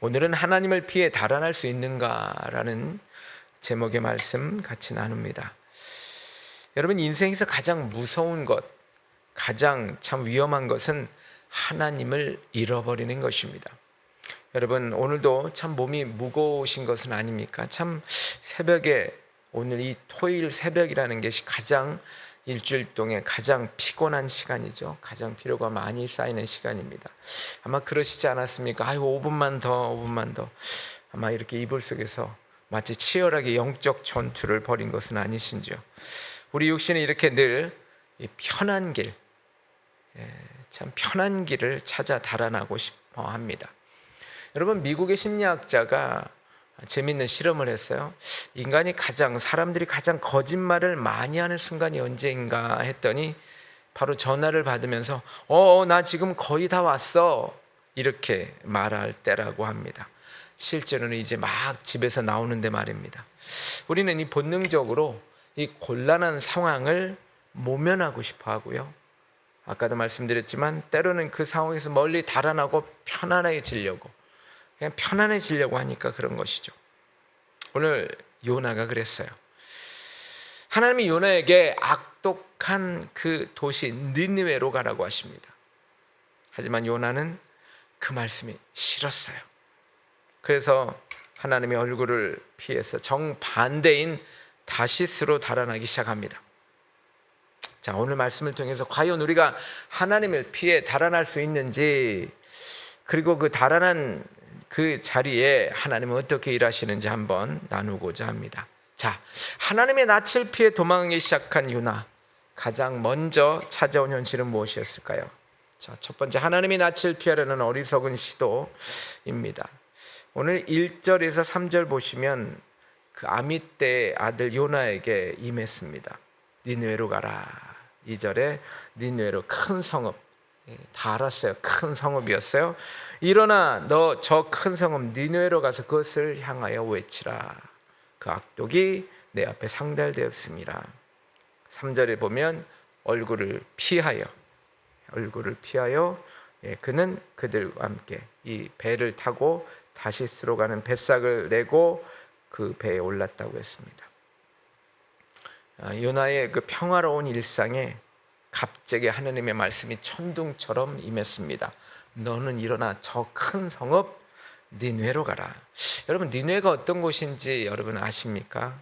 오늘은 하나님을 피해 달아날 수 있는가라는 제목의 말씀 같이 나눕니다. 여러분, 인생에서 가장 무서운 것, 가장 참 위험한 것은 하나님을 잃어버리는 것입니다. 여러분, 오늘도 참 몸이 무거우신 것은 아닙니까? 참 새벽에, 오늘 이 토요일 새벽이라는 것이 가장 일주일 동안 가장 피곤한 시간이죠. 가장 피로가 많이 쌓이는 시간입니다. 아마 그러시지 않았습니까? 아이고, 5분만 더 아마 이렇게 이불 속에서 마치 치열하게 영적 전투를 벌인 것은 아니신지요. 우리 육신은 이렇게 늘 편한 길, 참 편한 길을 찾아 달아나고 싶어 합니다. 여러분, 미국의 심리학자가 재밌는 실험을 했어요. 사람들이 가장 거짓말을 많이 하는 순간이 언제인가 했더니 바로 전화를 받으면서 나 지금 거의 다 왔어, 이렇게 말할 때라고 합니다. 실제로는 이제 막 집에서 나오는데 말입니다. 우리는 이 본능적으로 이 곤란한 상황을 모면하고 싶어 하고요, 아까도 말씀드렸지만 때로는 그 상황에서 멀리 달아나고 그냥 편안해지려고 하니까 그런 것이죠. 오늘 요나가 그랬어요. 하나님이 요나에게 악독한 그 도시 니느웨로 가라고 하십니다. 하지만 요나는 그 말씀이 싫었어요. 그래서 하나님의 얼굴을 피해서 정반대인 다시스로 달아나기 시작합니다. 자, 오늘 말씀을 통해서 과연 우리가 하나님을 피해 달아날 수 있는지, 그리고 그 달아난 그 자리에 하나님은 어떻게 일하시는지 한번 나누고자 합니다. 자, 하나님의 낯을 피해 도망하기 시작한 요나, 가장 먼저 찾아온 현실은 무엇이었을까요? 자, 첫 번째, 하나님의 낯을 피하려는 어리석은 시도입니다. 오늘 1절에서 3절 보시면 그 아미떼의 아들 요나에게 임했습니다. 니느웨로 가라. 2절에 니느웨로, 큰 성읍, 다 알았어요. 큰 성읍이었어요. 일어나 너 저 큰 성읍 니느웨로 가서 그것을 향하여 외치라. 그 악독이 내 앞에 상달되었습니다. 3절에 보면 얼굴을 피하여 그는 그들과 함께 이 배를 타고 다시스로 가는 뱃삭을 내고 그 배에 올랐다고 했습니다. 요나의 그 평화로운 일상에 갑자기 하나님의 말씀이 천둥처럼 임했습니다. 너는 일어나 저 큰 성읍 니느웨로 가라. 여러분, 니느웨가 어떤 곳인지 여러분 아십니까?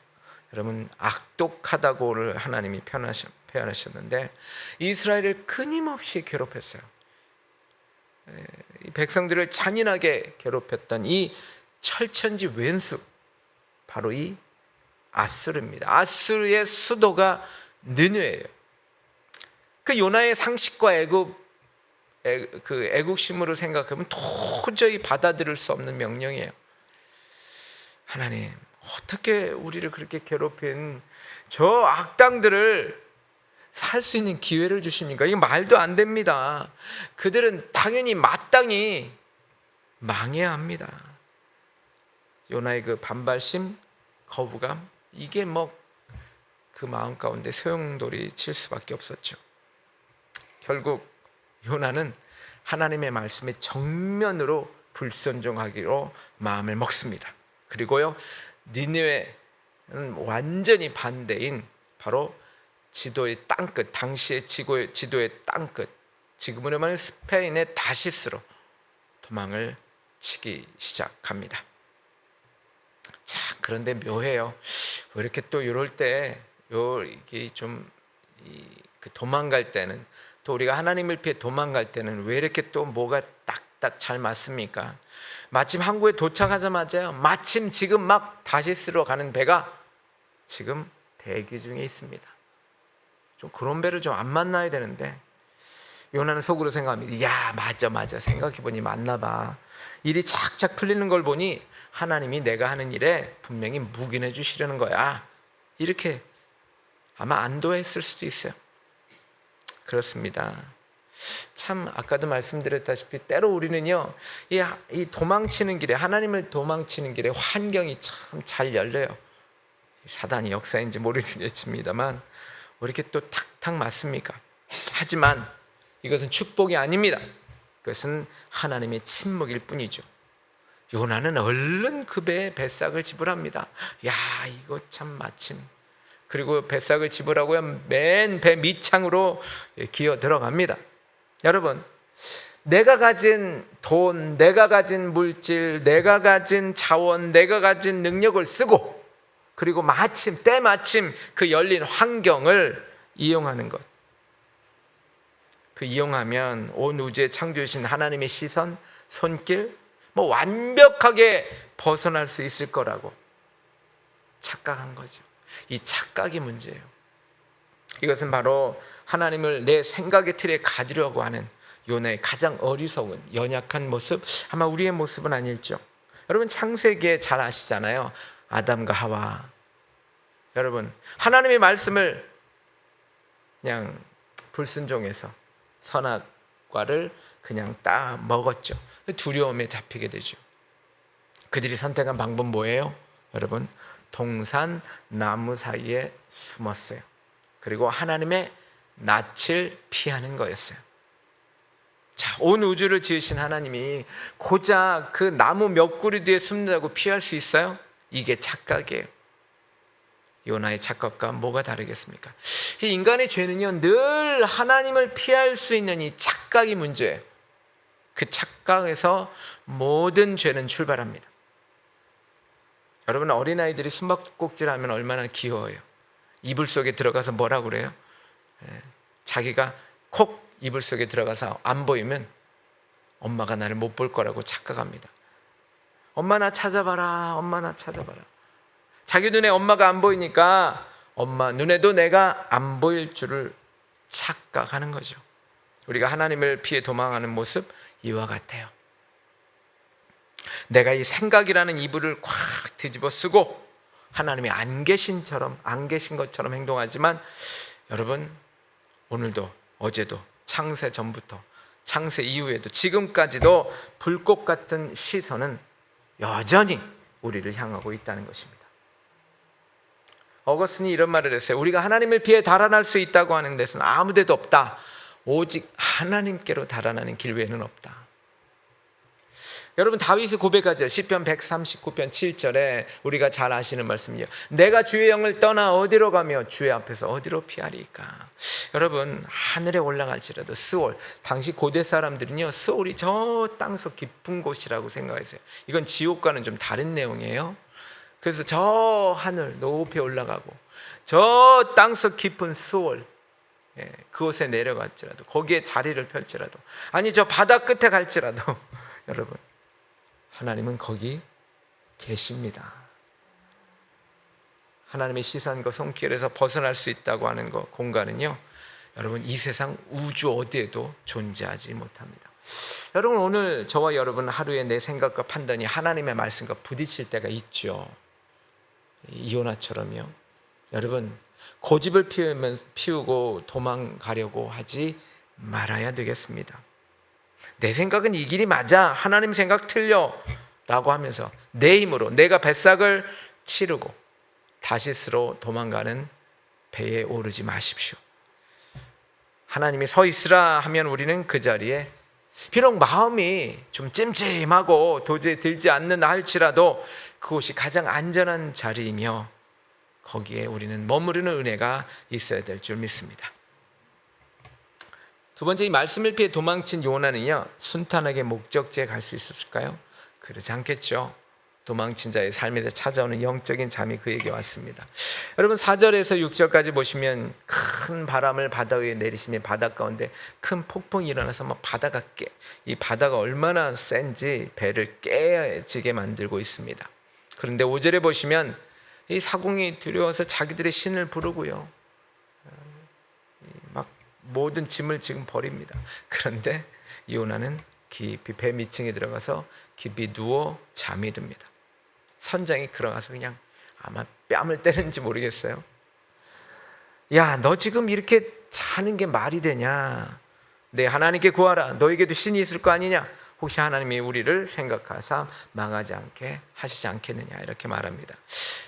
여러분, 악독하다고 오늘 하나님이 표현하셨는데 이스라엘을 끊임없이 괴롭혔어요. 이 백성들을 잔인하게 괴롭혔던 이 철천지 왼수, 바로 이 아수르입니다. 아수르의 수도가 느느웨예요. 그 요나의 상식과 애국심으로 생각하면 도저히 받아들일 수 없는 명령이에요. 하나님, 어떻게 우리를 그렇게 괴롭힌 저 악당들을 살 수 있는 기회를 주십니까? 이게 말도 안 됩니다. 그들은 당연히 마땅히 망해야 합니다. 요나의 그 반발심, 거부감, 이게 그 마음 가운데 소용돌이 칠 수밖에 없었죠. 결국 요나는 하나님의 말씀에 정면으로 불순종하기로 마음을 먹습니다. 그리고요, 니느웨는 완전히 반대인 바로 지도의 땅끝, 당시의 지도의 땅끝, 지금으로 말하면 스페인의 다시스로 도망을 치기 시작합니다. 자, 그런데 묘해요. 왜 이렇게 또 이럴 때 이게 좀 그 도망갈 때는, 또 우리가 하나님을 피해 도망갈 때는 왜 이렇게 또 뭐가 딱딱 잘 맞습니까? 마침 항구에 도착하자마자 마침 지금 막 다시스로 가는 배가 지금 대기 중에 있습니다. 좀 그런 배를 좀 안 만나야 되는데 요나는 속으로 생각합니다. 야, 맞아, 생각해보니 맞나 봐. 일이 착착 풀리는 걸 보니 하나님이 내가 하는 일에 분명히 묵인해 주시려는 거야. 이렇게 아마 안도했을 수도 있어요. 그렇습니다. 참 아까도 말씀드렸다시피 때로 우리는요, 이 도망치는 길에, 하나님을 도망치는 길에 환경이 참 잘 열려요. 사단이 역사인지 모르겠습니다만 왜 이렇게 또 탁탁 맞습니까? 하지만 이것은 축복이 아닙니다. 그것은 하나님의 침묵일 뿐이죠. 요나는 얼른 그 배에 뱃삭을 지불합니다. 야, 이거 참 마침. 그리고 뱃삭을 지불하고요, 맨 배 밑창으로 기어 들어갑니다. 여러분, 내가 가진 돈, 내가 가진 물질, 내가 가진 자원, 내가 가진 능력을 쓰고, 그리고 때마침 그 열린 환경을 이용하는 것. 그 이용하면 온 우주에 창조주신 하나님의 시선, 손길, 완벽하게 벗어날 수 있을 거라고 착각한 거죠. 이 착각이 문제예요. 이것은 바로 하나님을 내 생각의 틀에 가두려고 하는 요나의 가장 어리석은 연약한 모습, 아마 우리의 모습은 아닐죠. 여러분, 창세기에 잘 아시잖아요. 아담과 하와. 여러분, 하나님의 말씀을 그냥 불순종해서 선악과를 그냥 딱 먹었죠. 두려움에 잡히게 되죠. 그들이 선택한 방법 뭐예요? 여러분, 동산 나무 사이에 숨었어요. 그리고 하나님의 낯을 피하는 거였어요. 자, 온 우주를 지으신 하나님이 고작 그 나무 몇 그루 뒤에 숨는다고 피할 수 있어요? 이게 착각이에요. 요나의 착각과 뭐가 다르겠습니까? 이 인간의 죄는요, 늘 하나님을 피할 수 있는 이 착각이 문제예요. 그 착각에서 모든 죄는 출발합니다. 여러분, 어린아이들이 숨바꼭질하면 얼마나 귀여워요. 이불 속에 들어가서 뭐라고 그래요? 자기가 콕 이불 속에 들어가서 안 보이면 엄마가 나를 못 볼 거라고 착각합니다. 엄마 나 찾아봐라, 엄마 나 찾아봐라. 자기 눈에 엄마가 안 보이니까 엄마 눈에도 내가 안 보일 줄을 착각하는 거죠. 우리가 하나님을 피해 도망하는 모습, 이와 같아요. 내가 이 생각이라는 이불을 꽉 뒤집어 쓰고 하나님이 안 계신 것처럼 행동하지만, 여러분, 오늘도 어제도 창세 전부터 창세 이후에도 지금까지도 불꽃 같은 시선은 여전히 우리를 향하고 있다는 것입니다. 어거스틴이 이런 말을 했어요. 우리가 하나님을 피해 달아날 수 있다고 하는 데서는 아무 데도 없다. 오직 하나님께로 달아나는 길 외에는 없다. 여러분, 다윗이 고백하죠. 시편 139편 7절에 우리가 잘 아시는 말씀이요. 내가 주의 영을 떠나 어디로 가며 주의 앞에서 어디로 피하리까. 여러분, 하늘에 올라갈지라도 스올, 당시 고대 사람들은요, 스올이 저 땅속 깊은 곳이라고 생각했어요. 이건 지옥과는 좀 다른 내용이에요. 그래서 저 하늘 높이 올라가고 저 땅속 깊은 스올, 그곳에 내려갈지라도, 거기에 자리를 펼지라도, 아니 저 바다 끝에 갈지라도 여러분, 하나님은 거기 계십니다. 하나님의 시선과 손길에서 벗어날 수 있다고 하는 것, 공간은요, 여러분, 이 세상 우주 어디에도 존재하지 못합니다. 여러분, 오늘 저와 여러분 하루에 내 생각과 판단이 하나님의 말씀과 부딪힐 때가 있죠. 이요나처럼요. 여러분, 고집을 피우고 도망가려고 하지 말아야 되겠습니다. 내 생각은 이 길이 맞아, 하나님 생각 틀려 라고 하면서 내 힘으로 내가 뱃삭을 치르고 다시스로 도망가는 배에 오르지 마십시오. 하나님이 서 있으라 하면 우리는 그 자리에, 비록 마음이 좀 찜찜하고 도저히 들지 않는다 할지라도 그곳이 가장 안전한 자리이며 거기에 우리는 머무르는 은혜가 있어야 될 줄 믿습니다. 두 번째, 이 말씀을 피해 도망친 요나는요, 순탄하게 목적지에 갈 수 있었을까요? 그렇지 않겠죠. 도망친 자의 삶에 찾아오는 영적인 잠이 그에게 왔습니다. 여러분, 4절에서 6절까지 보시면 큰 바람을 바다 위에 내리시며 바다 가운데 큰 폭풍이 일어나서 이 바다가 얼마나 센지 배를 깨지게 만들고 있습니다. 그런데 5절에 보시면 이 사공이 두려워서 자기들의 신을 부르고요, 막 모든 짐을 지금 버립니다. 그런데 요나는 깊이 배 밑층에 들어가서 깊이 누워 잠이 듭니다. 선장이 들어가서 그냥 아마 뺨을 때리는지 모르겠어요. 야, 너 지금 이렇게 자는 게 말이 되냐? 내 하나님께 구하라. 너에게도 신이 있을 거 아니냐? 혹시 하나님이 우리를 생각하사 망하지 않게 하시지 않겠느냐? 이렇게 말합니다.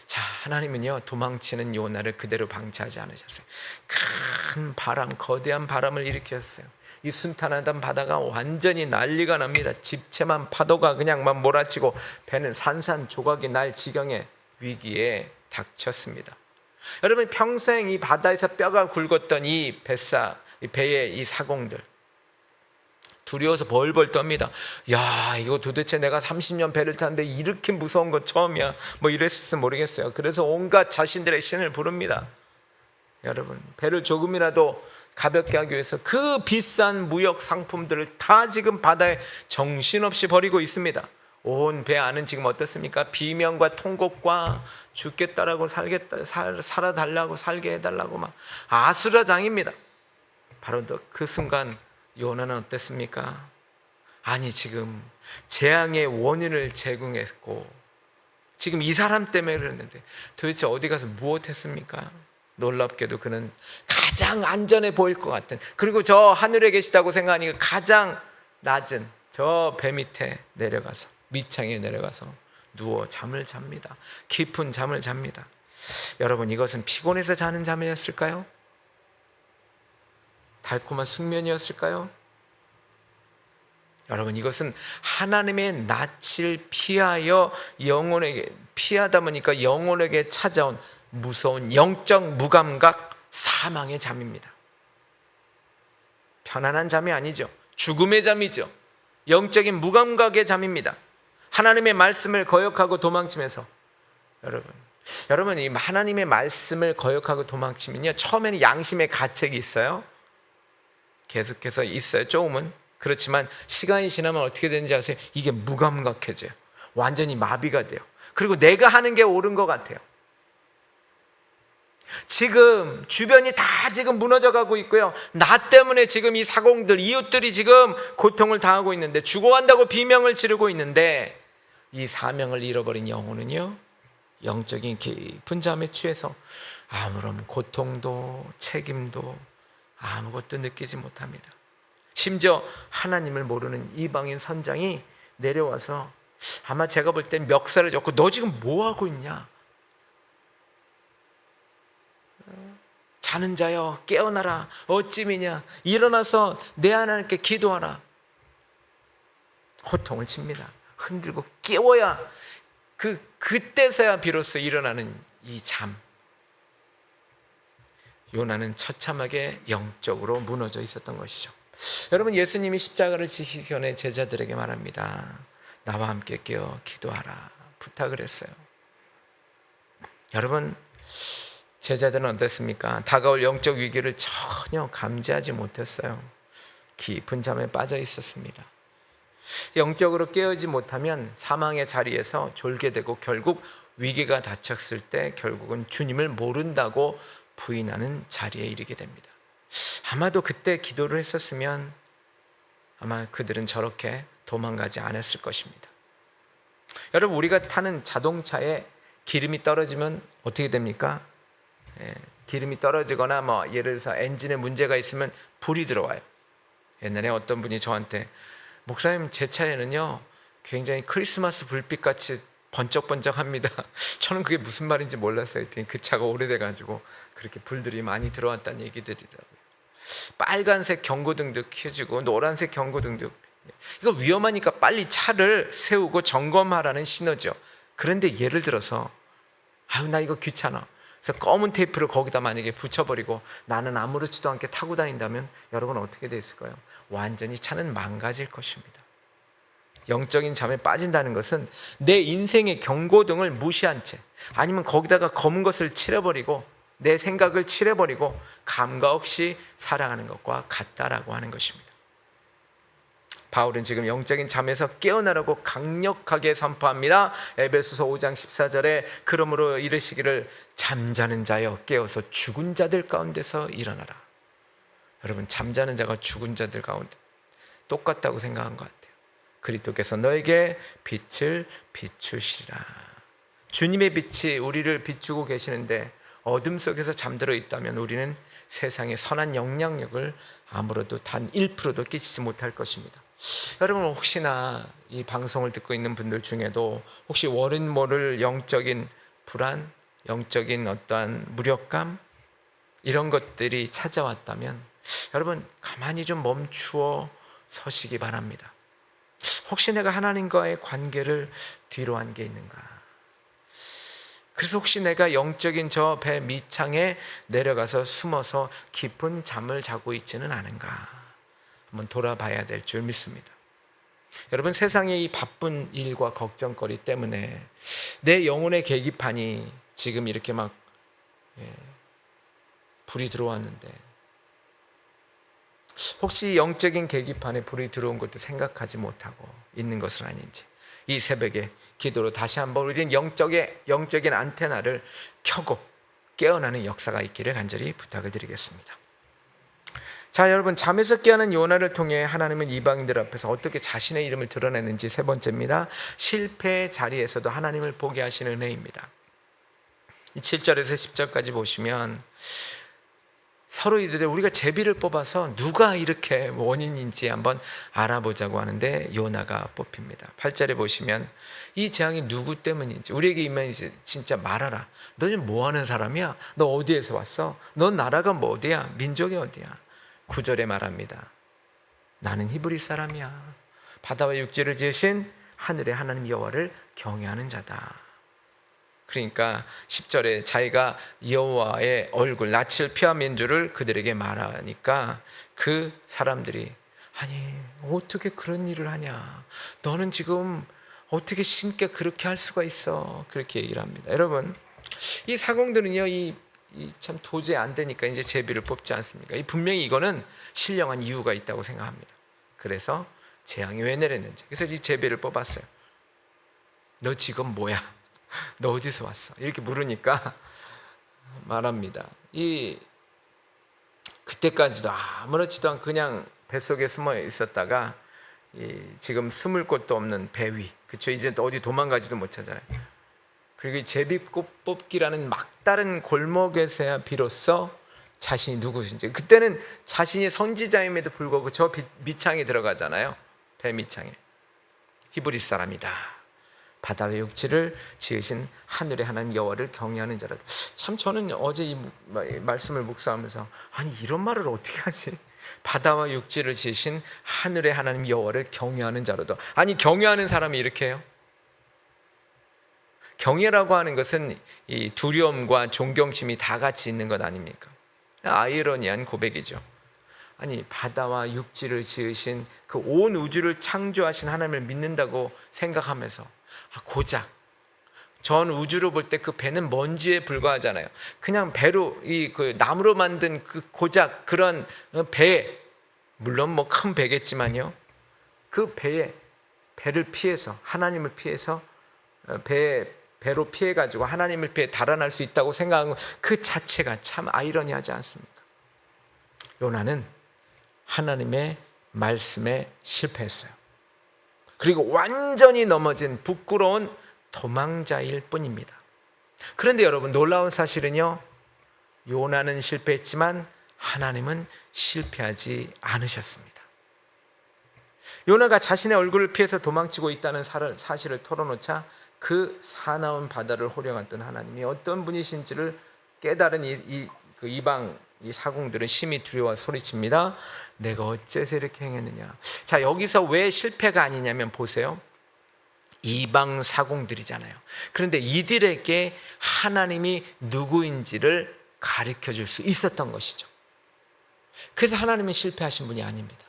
자, 하나님은요, 도망치는 요나를 그대로 방치하지 않으셨어요. 큰 바람, 거대한 바람을 일으켰어요. 이 순탄하던 바다가 완전히 난리가 납니다. 집채만 파도가 그냥 막 몰아치고 배는 산산조각이 날 지경의 위기에 닥쳤습니다. 여러분, 평생 이 바다에서 뼈가 굵었던 이 배의 이 사공들 두려워서 벌벌 떱니다. 야, 이거 도대체 내가 30년 배를 타는데 이렇게 무서운 건 처음이야. 뭐 이랬을지 모르겠어요. 그래서 온갖 자신들의 신을 부릅니다. 여러분, 배를 조금이라도 가볍게 하기 위해서 그 비싼 무역 상품들을 다 지금 바다에 정신없이 버리고 있습니다. 온 배 안은 지금 어떻습니까? 비명과 통곡과 죽겠다라고 살아달라고 살게 해달라고 막 아수라장입니다. 바로 그 순간 요나는 어땠습니까? 아니, 지금 재앙의 원인을 제공했고 지금 이 사람 때문에 그랬는데 도대체 어디 가서 무엇했습니까? 놀랍게도 그는 가장 안전해 보일 것 같은, 그리고 저 하늘에 계시다고 생각하니까 가장 낮은 저 배 밑에 내려가서, 밑창에 내려가서 누워 잠을 잡니다. 깊은 잠을 잡니다. 여러분, 이것은 피곤해서 자는 잠이었을까요? 달콤한 숙면이었을까요? 여러분, 이것은 하나님의 낯을 피하다 보니까 영혼에게 찾아온 무서운 영적 무감각 사망의 잠입니다. 편안한 잠이 아니죠. 죽음의 잠이죠. 영적인 무감각의 잠입니다. 하나님의 말씀을 거역하고 도망치면서, 여러분 이 하나님의 말씀을 거역하고 도망치면요, 처음에는 양심의 가책이 있어요. 계속해서 있어요. 조금은. 그렇지만 시간이 지나면 어떻게 되는지 아세요? 이게 무감각해져요. 완전히 마비가 돼요. 그리고 내가 하는 게 옳은 것 같아요. 지금 주변이 다 지금 무너져 가고 있고요, 나 때문에 지금 이 사공들, 이웃들이 지금 고통을 당하고 있는데, 죽어간다고 비명을 지르고 있는데, 이 사명을 잃어버린 영혼은요, 영적인 깊은 잠에 취해서 아무런 고통도 책임도 아무것도 느끼지 못합니다. 심지어 하나님을 모르는 이방인 선장이 내려와서 아마 제가 볼 땐 멱살을 잡고 너 지금 뭐 하고 있냐? 자는 자여 깨어나라. 어찌미냐? 일어나서 내 하나님께 기도하라. 호통을 칩니다. 흔들고 깨워야 그때서야 비로소 일어나는 이 잠. 요나는 처참하게 영적으로 무너져 있었던 것이죠. 여러분, 예수님이 십자가를 지시기 전에 제자들에게 말합니다. 나와 함께 깨어 기도하라 부탁을 했어요. 여러분, 제자들은 어땠습니까? 다가올 영적 위기를 전혀 감지하지 못했어요. 깊은 잠에 빠져 있었습니다. 영적으로 깨어지 못하면 사망의 자리에서 졸게 되고 결국 위기가 닥쳤을 때 결국은 주님을 모른다고 부인하는 자리에 이르게 됩니다. 아마도 그때 기도를 했었으면 아마 그들은 저렇게 도망가지 않았을 것입니다. 여러분, 우리가 타는 자동차에 기름이 떨어지면 어떻게 됩니까? 기름이 떨어지거나 뭐 예를 들어서 엔진에 문제가 있으면 불이 들어와요. 옛날에 어떤 분이 저한테, 목사님, 제 차에는요 굉장히 크리스마스 불빛같이 번쩍번쩍합니다. 저는 그게 무슨 말인지 몰랐어요. 그 차가 오래돼가지고 그렇게 불들이 많이 들어왔다는 얘기들이더라고요. 빨간색 경고등도 켜지고 노란색 경고등도, 이거 위험하니까 빨리 차를 세우고 점검하라는 신호죠. 그런데 예를 들어서 아유, 나 이거 귀찮아, 그래서 검은 테이프를 거기다 만약에 붙여버리고 나는 아무렇지도 않게 타고 다닌다면 여러분 어떻게 됐을까요? 완전히 차는 망가질 것입니다. 영적인 잠에 빠진다는 것은 내 인생의 경고등을 무시한 채, 아니면 거기다가 검은 것을 칠해버리고 내 생각을 칠해버리고 감각 없이 살아가는 것과 같다라고 하는 것입니다. 바울은 지금 영적인 잠에서 깨어나라고 강력하게 선포합니다. 에베소서 5장 14절에 그러므로 이르시기를 잠자는 자여 깨어서 죽은 자들 가운데서 일어나라. 여러분, 잠자는 자가 죽은 자들 가운데 똑같다고 생각한 것 같아요. 그리스도께서 너에게 빛을 비추시라. 주님의 빛이 우리를 비추고 계시는데 어둠 속에서 잠들어 있다면 우리는 세상의 선한 영향력을 아무래도 단 1%도 끼치지 못할 것입니다. 여러분, 혹시나 이 방송을 듣고 있는 분들 중에도 혹시 모를 영적인 불안, 영적인 어떠한 무력감, 이런 것들이 찾아왔다면 여러분 가만히 좀 멈추어 서시기 바랍니다. 혹시 내가 하나님과의 관계를 뒤로 한 게 있는가? 그래서 혹시 내가 영적인 저 배 밑창에 내려가서 숨어서 깊은 잠을 자고 있지는 않은가? 한번 돌아봐야 될 줄 믿습니다. 여러분 세상의 이 바쁜 일과 걱정거리 때문에 내 영혼의 계기판이 지금 이렇게 막 불이 들어왔는데 혹시 영적인 계기판에 불이 들어온 것도 생각하지 못하고 있는 것은 아닌지 이 새벽에 기도로 다시 한번 우리는 영적인 안테나를 켜고 깨어나는 역사가 있기를 간절히 부탁을 드리겠습니다. 자, 여러분 잠에서 깨어난 요나를 통해 하나님은 이방인들 앞에서 어떻게 자신의 이름을 드러내는지 세 번째입니다. 실패의 자리에서도 하나님을 보게 하시는 은혜입니다. 7절에서 10절까지 보시면 서로 이들이 우리가 제비를 뽑아서 누가 이렇게 원인인지 한번 알아보자고 하는데 요나가 뽑힙니다. 8절에 보시면 이 재앙이 누구 때문인지 우리에게 임하니 진짜 말하라. 너는 뭐 하는 사람이야? 너 어디에서 왔어? 넌 나라가 뭐 어디야? 민족이 어디야? 9절에 말합니다. 나는 히브리 사람이야. 바다와 육지를 지으신 하늘의 하나님 여호와를 경외하는 자다. 그러니까 10절에 자기가 여호와의 얼굴 낯을 피함인 줄을 그들에게 말하니까 그 사람들이 아니 어떻게 그런 일을 하냐, 너는 지금 어떻게 신께 그렇게 할 수가 있어, 그렇게 얘기를 합니다. 여러분 이 사공들은요 이 참 도저히 안 되니까 이제 제비를 뽑지 않습니까? 분명히 이거는 신령한 이유가 있다고 생각합니다. 그래서 재앙이 왜 내렸는지, 그래서 이 제비를 뽑았어요. 너 지금 뭐야? 너 어디서 왔어? 이렇게 물으니까 말합니다. 그때까지도 아무렇지도 않고 그냥 뱃속에 숨어 있었다가 지금 숨을 곳도 없는 배 위, 그렇죠? 이제 어디 도망가지도 못하잖아요. 그리고 제비 뽑기라는 막다른 골목에서야 비로소 자신이 누구신지, 그때는 자신이 선지자임에도 불구하고 저 밑창에 들어가잖아요. 배 밑창에 히브리 사람이다. 바다의 육지를 지으신 하늘의 하나님 여호와를 경외하는 자라다. 참 저는 어제 이 말씀을 묵상하면서 아니 이런 말을 어떻게 하지? 바다와 육지를 지으신 하늘의 하나님 여호와를 경외하는 자로도, 아니 경외하는 사람이 이렇게 해요? 경외라고 하는 것은 이 두려움과 존경심이 다 같이 있는 것 아닙니까? 아이러니한 고백이죠. 아니 바다와 육지를 지으신 그 온 우주를 창조하신 하나님을 믿는다고 생각하면서 고작 전 우주로 볼 때 그 배는 먼지에 불과하잖아요. 그냥 배로 그 나무로 만든 그 고작 그런 배, 물론 뭐 큰 배겠지만요, 그 배를 피해서 하나님을 피해서 배로 피해 가지고 하나님을 피해 달아날 수 있다고 생각하는 그 자체가 참 아이러니하지 않습니까? 요나는 하나님의 말씀에 실패했어요. 그리고 완전히 넘어진 부끄러운 도망자일 뿐입니다. 그런데 여러분 놀라운 사실은요, 요나는 실패했지만 하나님은 실패하지 않으셨습니다. 요나가 자신의 얼굴을 피해서 도망치고 있다는 사실을 털어놓자 그 사나운 바다를 호령했던 하나님이 어떤 분이신지를 깨달은 이방 사공들은 심히 두려워 소리칩니다. 내가 어째서 이렇게 행했느냐. 자, 여기서 왜 실패가 아니냐면 보세요. 이방 사공들이잖아요. 그런데 이들에게 하나님이 누구인지를 가르쳐 줄 수 있었던 것이죠. 그래서 하나님은 실패하신 분이 아닙니다.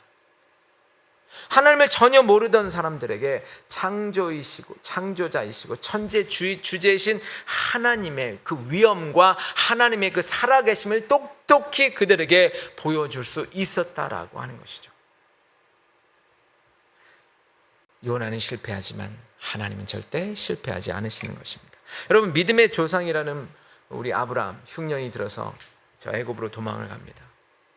하나님을 전혀 모르던 사람들에게 창조이시고 창조자이시고 천재 주제이신 하나님의 그 위엄과 하나님의 그 살아계심을 똑똑히 그들에게 보여줄 수 있었다라고 하는 것이죠. 요나는 실패하지만 하나님은 절대 실패하지 않으시는 것입니다. 여러분 믿음의 조상이라는 우리 아브라함 흉년이 들어서 저 애굽으로 도망을 갑니다.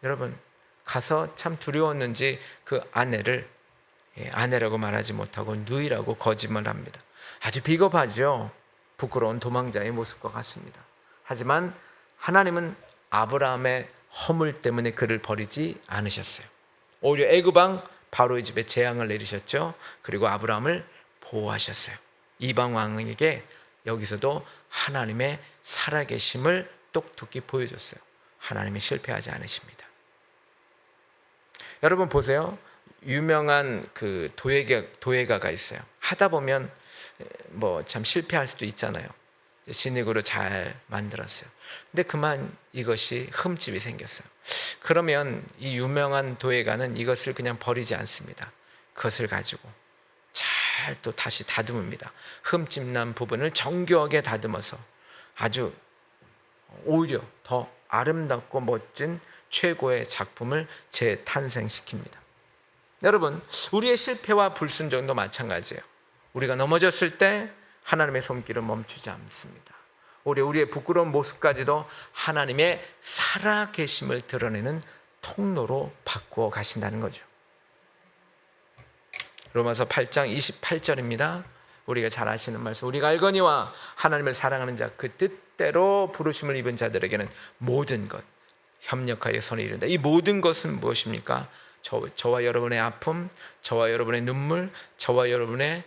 여러분 가서 참 두려웠는지 그 아내라고 말하지 못하고 누이라고 거짓말을 합니다. 아주 비겁하죠. 부끄러운 도망자의 모습과 같습니다. 하지만 하나님은 아브라함의 허물 때문에 그를 버리지 않으셨어요. 오히려 애굽 왕 바로의 집에 재앙을 내리셨죠. 그리고 아브라함을 보호하셨어요. 이방 왕에게 여기서도 하나님의 살아계심을 똑똑히 보여줬어요. 하나님이 실패하지 않으십니다. 여러분 보세요. 유명한 그 도예가가 있어요. 하다 보면 뭐 참 실패할 수도 있잖아요. 진흙으로 잘 만들었어요. 근데 그만 이것이 흠집이 생겼어요. 그러면 이 유명한 도예가는 이것을 그냥 버리지 않습니다. 그것을 가지고 잘 또 다시 다듬습니다. 흠집 난 부분을 정교하게 다듬어서 아주 오히려 더 아름답고 멋진 최고의 작품을 재탄생시킵니다. 여러분, 우리의 실패와 불순종도 마찬가지예요. 우리가 넘어졌을 때 하나님의 손길은 멈추지 않습니다. 우리의 부끄러운 모습까지도 하나님의 살아계심을 드러내는 통로로 바꾸어 가신다는 거죠. 로마서 8장 28절입니다. 우리가 잘 아시는 말씀. 우리가 알거니와 하나님을 사랑하는 자 그 뜻대로 부르심을 입은 자들에게는 모든 것 협력하여 선을 이룬다. 이 모든 것은 무엇입니까? 저와 여러분의 아픔, 저와 여러분의 눈물, 저와 여러분의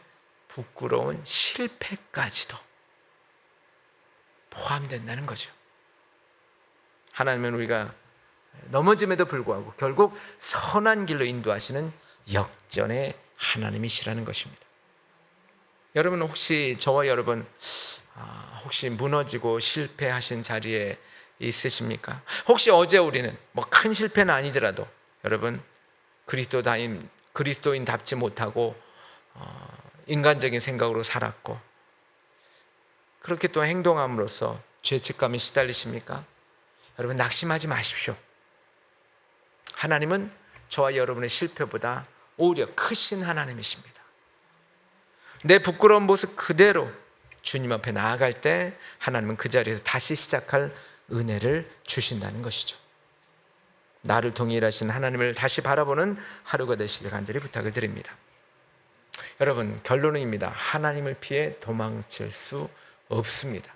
부끄러운 실패까지도 포함된다는 거죠. 하나님은 우리가 넘어짐에도 불구하고 결국 선한 길로 인도하시는 역전의 하나님이시라는 것입니다. 여러분 혹시 저와 여러분 혹시 무너지고 실패하신 자리에 있으십니까? 혹시 어제 우리는 뭐 큰 실패는 아니더라도 여러분 그리스도인답지 못하고 인간적인 생각으로 살았고 그렇게 또 행동함으로써 죄책감에 시달리십니까? 여러분 낙심하지 마십시오. 하나님은 저와 여러분의 실패보다 오히려 크신 하나님이십니다. 내 부끄러운 모습 그대로 주님 앞에 나아갈 때 하나님은 그 자리에서 다시 시작할 은혜를 주신다는 것이죠. 나를 통해 일하신 하나님을 다시 바라보는 하루가 되시길 간절히 부탁을 드립니다. 여러분 결론입니다. 하나님을 피해 도망칠 수 없습니다.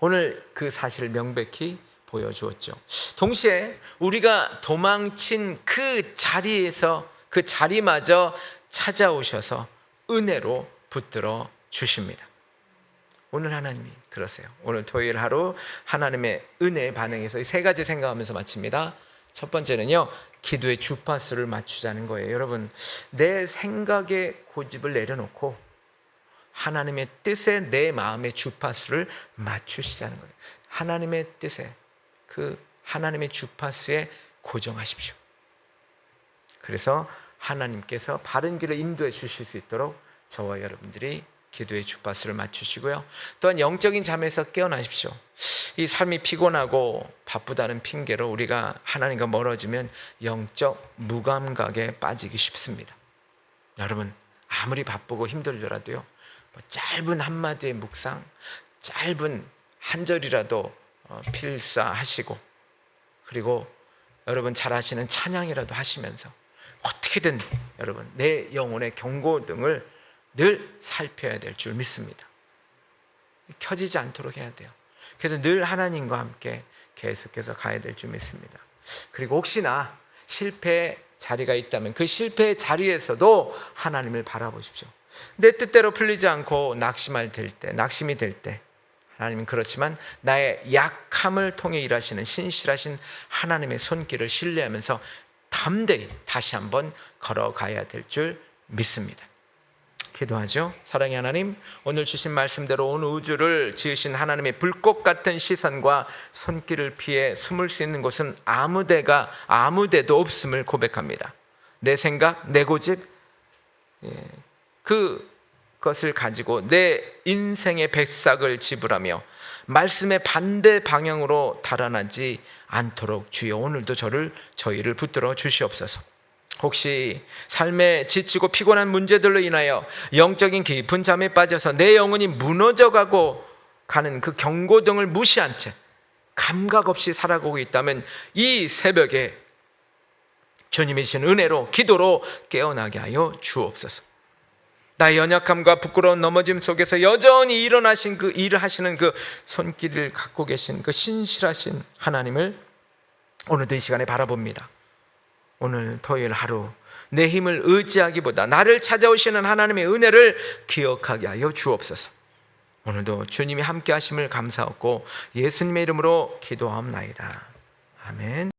오늘 그 사실을 명백히 보여주었죠. 동시에 우리가 도망친 그 자리에서 그 자리마저 찾아오셔서 은혜로 붙들어 주십니다. 오늘 하나님이 그러세요. 오늘 토요일 하루 하나님의 은혜에 반응해서 이 세 가지 생각하면서 마칩니다. 첫 번째는요, 기도의 주파수를 맞추자는 거예요. 여러분, 내 생각의 고집을 내려놓고 하나님의 뜻에 내 마음의 주파수를 맞추시자는 거예요. 하나님의 뜻에 그 하나님의 주파수에 고정하십시오. 그래서 하나님께서 바른 길을 인도해 주실 수 있도록 저와 여러분들이 기도의 주파수를 맞추시고요. 또한 영적인 잠에서 깨어나십시오. 이 삶이 피곤하고 바쁘다는 핑계로 우리가 하나님과 멀어지면 영적 무감각에 빠지기 쉽습니다. 여러분 아무리 바쁘고 힘들더라도요, 짧은 한마디의 묵상, 짧은 한 절이라도 필사하시고, 그리고 여러분 잘 아시는 찬양이라도 하시면서 어떻게든 여러분 내 영혼의 경고등을 늘 살펴야 될 줄 믿습니다. 켜지지 않도록 해야 돼요. 그래서 늘 하나님과 함께 계속해서 가야 될 줄 믿습니다. 그리고 혹시나 실패의 자리가 있다면 그 실패의 자리에서도 하나님을 바라보십시오. 내 뜻대로 풀리지 않고 낙심이 될 때 하나님은 그렇지만 나의 약함을 통해 일하시는 신실하신 하나님의 손길을 신뢰하면서 담대히 다시 한번 걸어가야 될 줄 믿습니다. 기도하죠. 사랑의 하나님, 오늘 주신 말씀대로 온 우주를 지으신 하나님의 불꽃 같은 시선과 손길을 피해 숨을 수 있는 곳은 아무 데도 없음을 고백합니다. 내 생각, 내 고집, 그것을 가지고 내 인생의 백삭을 지불하며 말씀의 반대 방향으로 달아나지 않도록 주여 오늘도 저희를 붙들어 주시옵소서. 혹시 삶에 지치고 피곤한 문제들로 인하여 영적인 깊은 잠에 빠져서 내 영혼이 무너져가고 가는 그 경고등을 무시한 채 감각 없이 살아가고 있다면 이 새벽에 주님이 주신 은혜로 기도로 깨어나게 하여 주옵소서. 나의 연약함과 부끄러운 넘어짐 속에서 여전히 일어나신 그 일을 하시는 그 손길을 갖고 계신 그 신실하신 하나님을 오늘도 이 시간에 바라봅니다. 오늘 토요일 하루 내 힘을 의지하기보다 나를 찾아오시는 하나님의 은혜를 기억하게 하여 주옵소서. 오늘도 주님이 함께 하심을 감사하고 예수님의 이름으로 기도하옵나이다. 아멘.